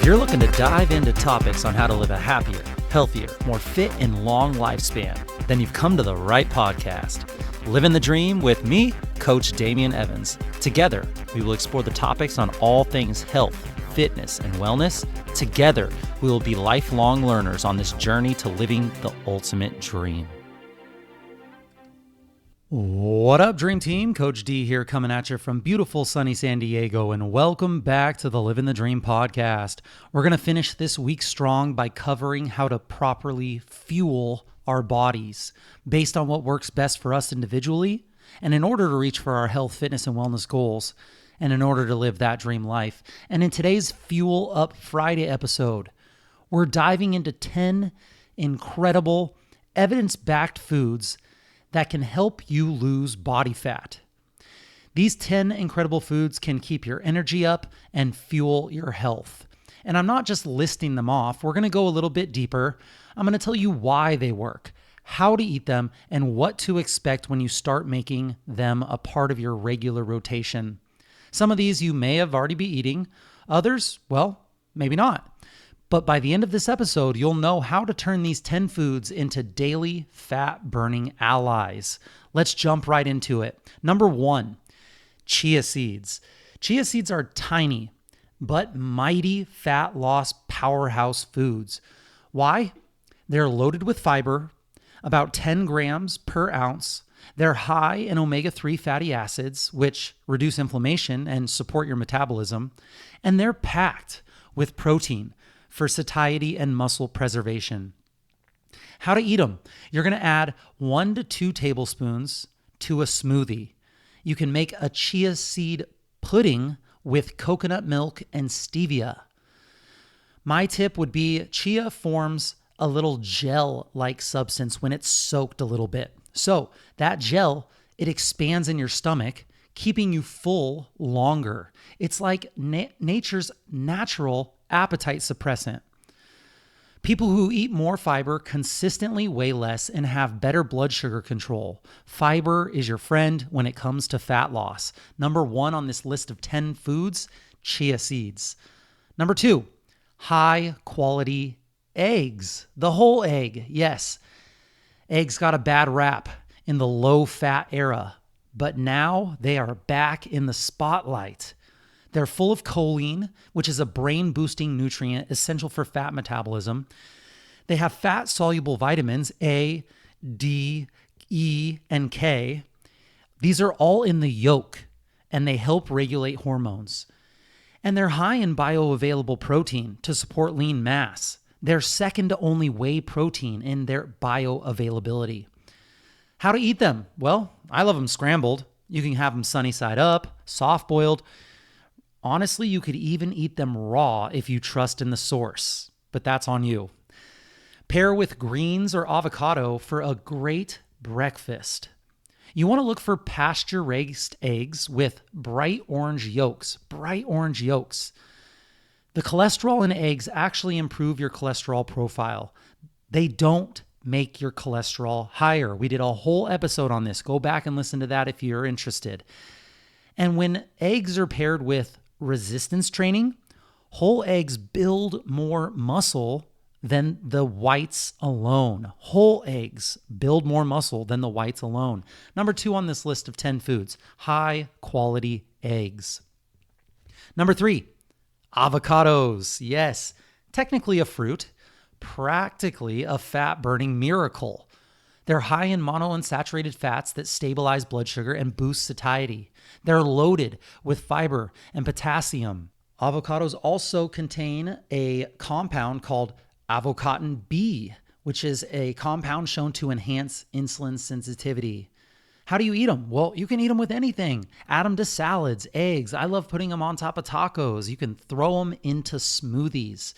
you're looking to dive into topics on how to live a happier, healthier, more fit, and long lifespan, then you've come to the right podcast. Livin the Dream with me, Coach Damian Evans. Together, we will explore the topics on all things health, fitness, and wellness. Together, we will be lifelong learners on this journey to living the ultimate dream. What up, Dream Team? Coach D here coming at you from beautiful sunny San Diego, and welcome back to the Livin the Dream podcast. We're going to finish this week strong by covering how to properly fuel our bodies based on what works best for us individually, and in order to reach for our health, fitness, and wellness goals, and in order to live that dream life. And in today's Fuel Up Friday episode, we're diving into 10 incredible evidence-backed foods that can help you lose body fat. These 10 incredible foods can keep your energy up and fuel your health. And I'm not just listing them off. We're going to go a little bit deeper. I'm going to tell you why they work, how to eat them, and what to expect when you start making them a part of your regular rotation. Some of these you may have already be eating. Others, well, maybe not. But by the end of this episode, you'll know how to turn these 10 foods into daily fat-burning allies. Let's jump right into it. Number 1, chia seeds. Chia seeds are tiny, but mighty fat loss powerhouse foods. Why? They're loaded with fiber, about 10 grams per ounce. They're high in omega-3 fatty acids, which reduce inflammation and support your metabolism. And they're packed with protein for satiety and muscle preservation. How to eat them? You're going to add 1 to 2 tablespoons to a smoothie. You can make a chia seed pudding with coconut milk and stevia. My tip would be chia forms a little gel-like substance when it's soaked a little bit. So that gel, it expands in your stomach, keeping you full longer. It's like nature's natural appetite suppressant. People who eat more fiber consistently weigh less and have better blood sugar control. Fiber is your friend when it comes to fat loss. Number 1 on this list of 10 foods, chia seeds. Number 2, high quality eggs. The whole egg, yes. Eggs got a bad rap in the low fat era, but now they are back in the spotlight. They're full of choline, which is a brain-boosting nutrient essential for fat metabolism. They have fat-soluble vitamins A, D, E, and K. These are all in the yolk, and they help regulate hormones. And they're high in bioavailable protein to support lean mass. They're second to only whey protein in their bioavailability. How to eat them? Well, I love them scrambled. You can have them sunny side up, soft-boiled. Honestly, you could even eat them raw if you trust in the source, but that's on you. Pair with greens or avocado for a great breakfast. You want to look for pasture-raised eggs with bright orange yolks. Bright orange yolks. The cholesterol in eggs actually improve your cholesterol profile. They don't make your cholesterol higher. We did a whole episode on this. Go back and listen to that if you're interested. And when eggs are paired with resistance training, whole eggs build more muscle than the whites alone. Whole eggs build more muscle than the whites alone. Number 2 on this list of 10 foods, high quality eggs. Number 3, avocados. Yes, technically a fruit, practically a fat-burning miracle. They're high in monounsaturated fats that stabilize blood sugar and boost satiety. They're loaded with fiber and potassium. Avocados also contain a compound called avocatin B, which is a compound shown to enhance insulin sensitivity. How do you eat them? Well, you can eat them with anything. Add them to salads, eggs. I love putting them on top of tacos. You can throw them into smoothies.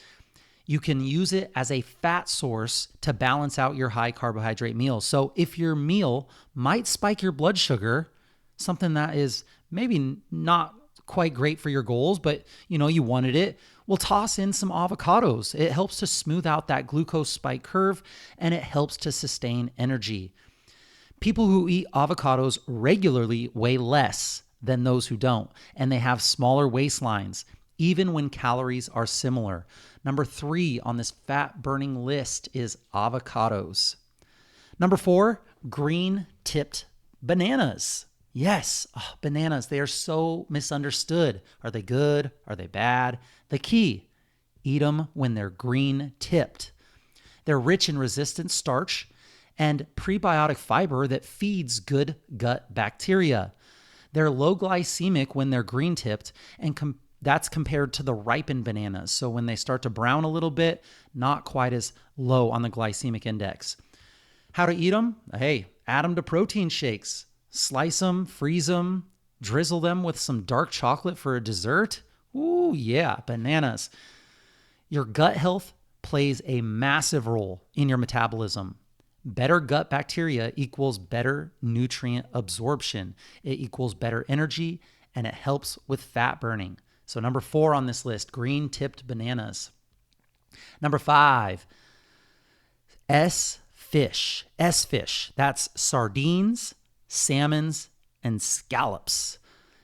You can use it as a fat source to balance out your high carbohydrate meal. So if your meal might spike your blood sugar, something that is maybe not quite great for your goals, but you wanted it, well, toss in some avocados. It helps to smooth out that glucose spike curve, and it helps to sustain energy. People who eat avocados regularly weigh less than those who don't, and they have smaller waistlines. even when calories are similar. Number 3 on this fat burning list is avocados. Number 4, green tipped bananas. Yes, bananas, they are so misunderstood. Are they good? Are they bad? The key, eat them when they're green tipped. They're rich in resistant starch and prebiotic fiber that feeds good gut bacteria. They're low glycemic when they're green tipped, and that's compared to the ripened bananas. So when they start to brown a little bit, not quite as low on the glycemic index. How to eat them? Hey, add them to protein shakes. Slice them, freeze them, drizzle them with some dark chocolate for a dessert. Ooh, yeah, bananas. Your gut health plays a massive role in your metabolism. Better gut bacteria equals better nutrient absorption. It equals better energy, and it helps with fat burning. So number 4 on this list, green tipped bananas. Number 5, S-fish. S-fish. That's sardines, salmons, and scallops.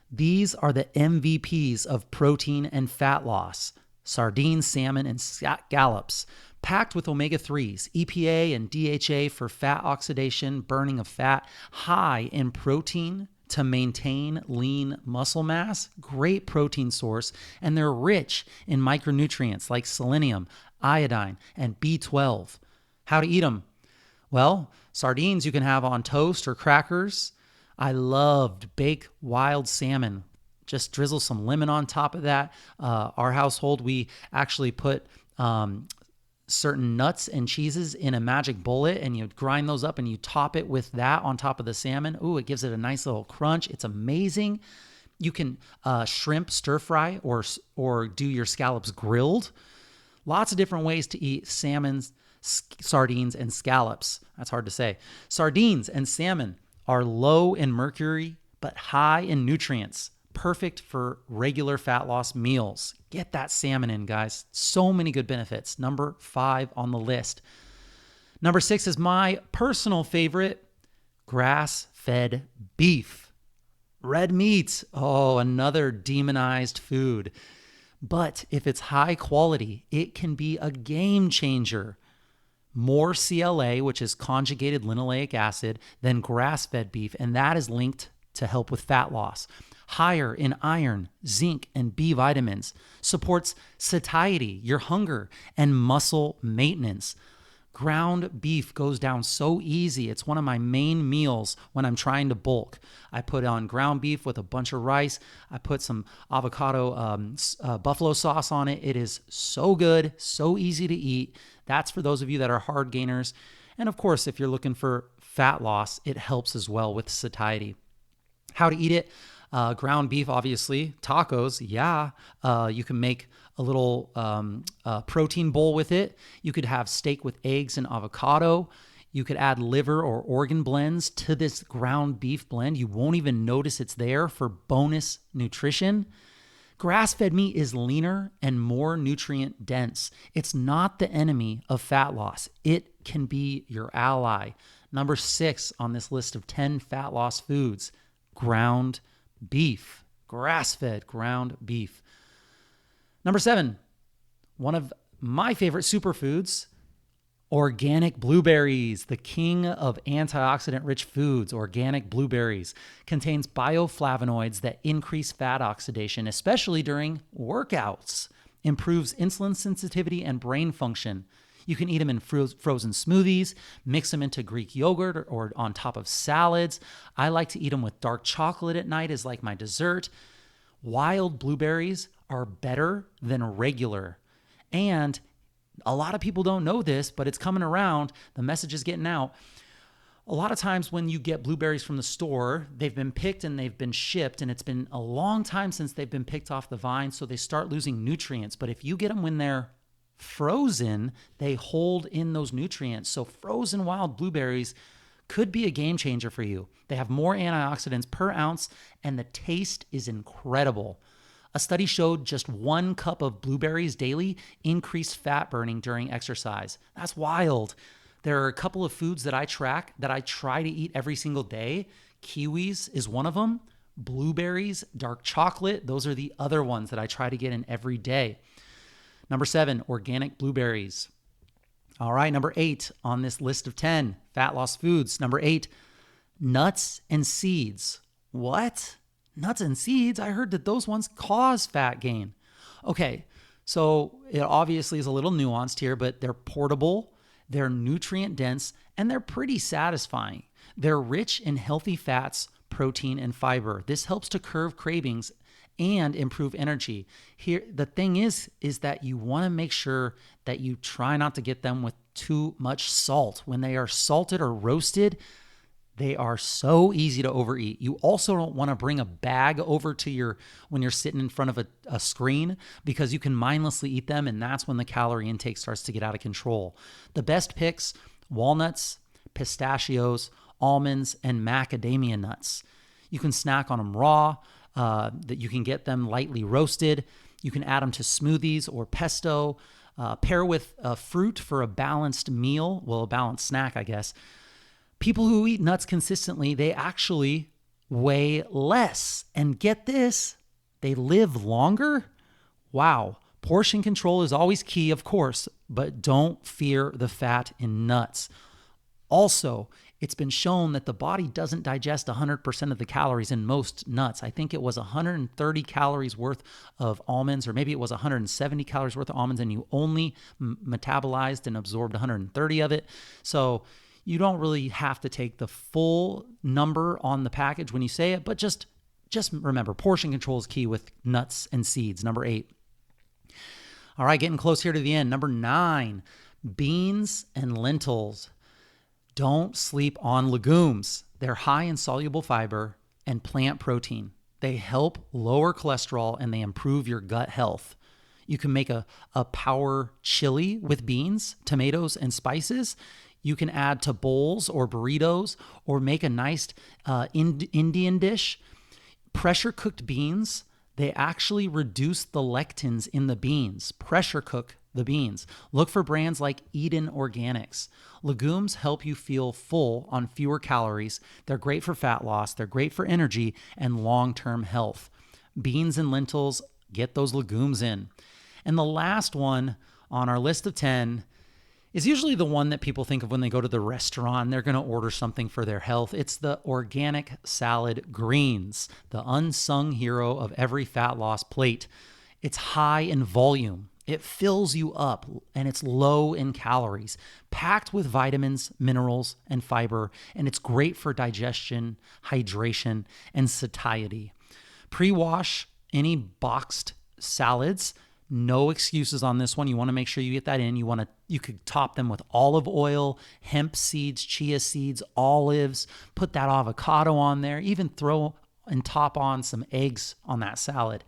These are the MVPs of protein and fat loss. Sardines, salmon, and scallops. Packed with omega-3s, EPA and DHA for fat oxidation, burning of fat, high in protein to maintain lean muscle mass, great protein source, and they're rich in micronutrients like selenium, iodine, and B12. How to eat them? Well, sardines you can have on toast or crackers. I loved baked wild salmon. Just drizzle some lemon on top of that. Our household, we actually put certain nuts and cheeses in a magic bullet, and you grind those up and you top it with that on top of the salmon. Ooh, it gives it a nice little crunch. It's amazing. You can shrimp stir fry or do your scallops grilled. Lots of different ways to eat salmons, sardines, and scallops. That's hard to say. Sardines and salmon are low in mercury but high in nutrients. Perfect for regular fat loss meals. Get that salmon in, guys. So many good benefits. Number 5 on the list. Number 6 is my personal favorite, grass-fed beef. Red meat. Oh, another demonized food. But if it's high quality, it can be a game changer. More CLA, which is conjugated linoleic acid, than grass-fed beef, and that is linked to help with fat loss. Higher in iron, zinc, and B vitamins. Supports satiety, your hunger, and muscle maintenance. Ground beef goes down so easy. It's one of my main meals when I'm trying to bulk. I put on ground beef with a bunch of rice. I put some avocado buffalo sauce on it. It is so good, so easy to eat. That's for those of you that are hard gainers. And of course, if you're looking for fat loss, it helps as well with satiety. How to eat it? Ground beef, obviously. Tacos, yeah. You can make a little protein bowl with it. You could have steak with eggs and avocado. You could add liver or organ blends to this ground beef blend. You won't even notice it's there for bonus nutrition. Grass-fed meat is leaner and more nutrient dense. It's not the enemy of fat loss. It can be your ally. Number 6 on this list of 10 fat loss foods, ground beef, grass-fed ground beef. Number 7, one of my favorite superfoods, organic blueberries, the king of antioxidant-rich foods. Organic blueberries contains bioflavonoids that increase fat oxidation, especially during workouts, improves insulin sensitivity and brain function. You can eat them in frozen smoothies, mix them into Greek yogurt or on top of salads. I like to eat them with dark chocolate at night as like my dessert. Wild blueberries are better than regular. And a lot of people don't know this, but it's coming around. The message is getting out. A lot of times when you get blueberries from the store, they've been picked and they've been shipped, and it's been a long time since they've been picked off the vine, so they start losing nutrients. But if you get them when they're frozen, they hold in those nutrients. So frozen wild blueberries could be a game changer for you. They have more antioxidants per ounce, and the taste is incredible. A study showed just 1 cup of blueberries daily increased fat burning during exercise. That's wild. There are a couple of foods that I track that I try to eat every single day. Kiwis is one of them. blueberries, dark chocolate. Those are the other ones that I try to get in every day. Number 7, organic blueberries. All right, number 8 on this list of 10 fat loss foods. Number 8, nuts and seeds. What? Nuts and seeds? I heard that those ones cause fat gain. Okay, so it obviously is a little nuanced here, but they're portable, they're nutrient dense, and they're pretty satisfying. They're rich in healthy fats, protein, and fiber. This helps to curb cravings and improve energy. Here, the thing is that you want to make sure that you try not to get them with too much salt. When they are salted or roasted, they are so easy to overeat. You also don't want to bring a bag over to when you're sitting in front of a screen, because you can mindlessly eat them, and that's when the calorie intake starts to get out of control. The best picks: walnuts, pistachios, almonds, and macadamia nuts. You can snack on them raw. That you can get them lightly roasted. You can add them to smoothies or pesto. Pair with fruit for a balanced meal. Well, a balanced snack, I guess. People who eat nuts consistently, they actually weigh less. And get this, they live longer. Wow. Portion control is always key, of course, but don't fear the fat in nuts. Also, it's been shown that the body doesn't digest 100% of the calories in most nuts. I think it was 130 calories worth of almonds, or maybe it was 170 calories worth of almonds, and you only metabolized and absorbed 130 of it. So you don't really have to take the full number on the package when you say it, but just remember, portion control is key with nuts and seeds. Number 8. All right, getting close here to the end. Number 9, beans and lentils. Don't sleep on legumes. They're high in soluble fiber and plant protein. They help lower cholesterol and they improve your gut health. You can make a power chili with beans, tomatoes, and spices. You can add to bowls or burritos, or make a nice Indian dish. Pressure cooked beans, they actually reduce the lectins in the beans. Pressure cook the beans. Look for brands like Eden Organics. Legumes help you feel full on fewer calories. They're great for fat loss. They're great for energy and long-term health. Beans and lentils, get those legumes in. And the last one on our list of 10 is usually the one that people think of when they go to the restaurant. They're going to order something for their health. It's the organic salad greens, the unsung hero of every fat loss plate. It's high in volume. It fills you up, and it's low in calories, packed with vitamins, minerals, and fiber, and it's great for digestion, hydration, and satiety. Pre-wash any boxed salads. No excuses on this one. You want to make sure you get that in. You could top them with olive oil, hemp seeds, chia seeds, olives. Put that avocado on there. Even throw and top on some eggs on that salad.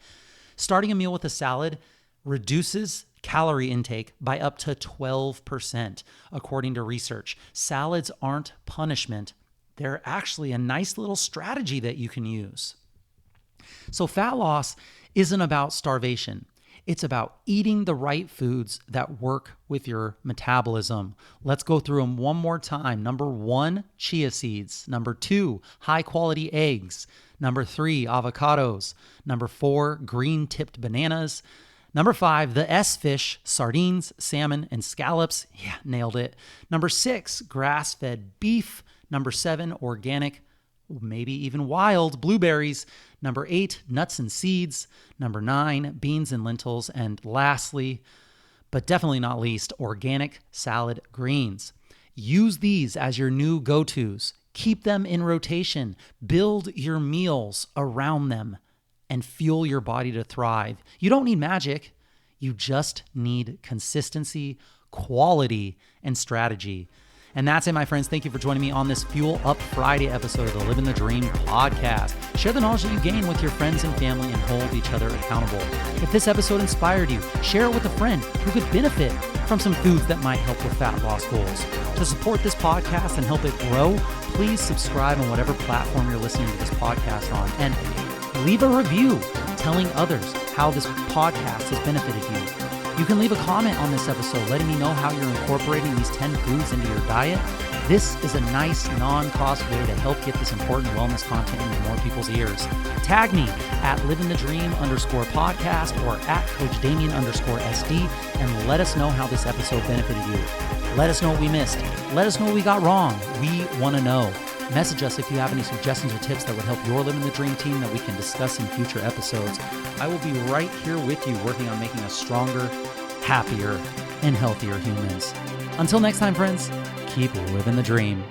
Starting a meal with a salad reduces calorie intake by up to 12%, according to research. Salads aren't punishment. They're actually a nice little strategy that you can use. So fat loss isn't about starvation. It's about eating the right foods that work with your metabolism. Let's go through them one more time. Number 1, chia seeds. Number 2, high quality eggs. Number 3, avocados. Number 4, green tipped bananas. Number 5, the S fish, sardines, salmon, and scallops. Yeah, nailed it. Number 6, grass-fed beef. Number 7, organic, maybe even wild blueberries. Number 8, nuts and seeds. Number 9, beans and lentils. And lastly, but definitely not least, organic salad greens. Use these as your new go-tos. Keep them in rotation. Build your meals around them and fuel your body to thrive. You don't need magic. You just need consistency, quality, and strategy. And that's it, my friends. Thank you for joining me on this Fuel Up Friday episode of the Livin the Dream podcast. Share the knowledge that you gain with your friends and family and hold each other accountable. If this episode inspired you, share it with a friend who could benefit from some foods that might help with fat loss goals. To support this podcast and help it grow, please subscribe on whatever platform you're listening to this podcast on. And leave a review telling others how this podcast has benefited you. You can leave a comment on this episode letting me know how you're incorporating these 10 foods into your diet. This is a nice, non-cost way to help get this important wellness content into more people's ears. Tag me at livingthedream_podcast or at coachdamian_SD and let us know how this episode benefited you. Let us know what we missed. Let us know what we got wrong. We want to know. Message us if you have any suggestions or tips that would help your Living the Dream team that we can discuss in future episodes. I will be right here with you working on making us stronger, happier, and healthier humans. Until next time, friends, keep living the dream.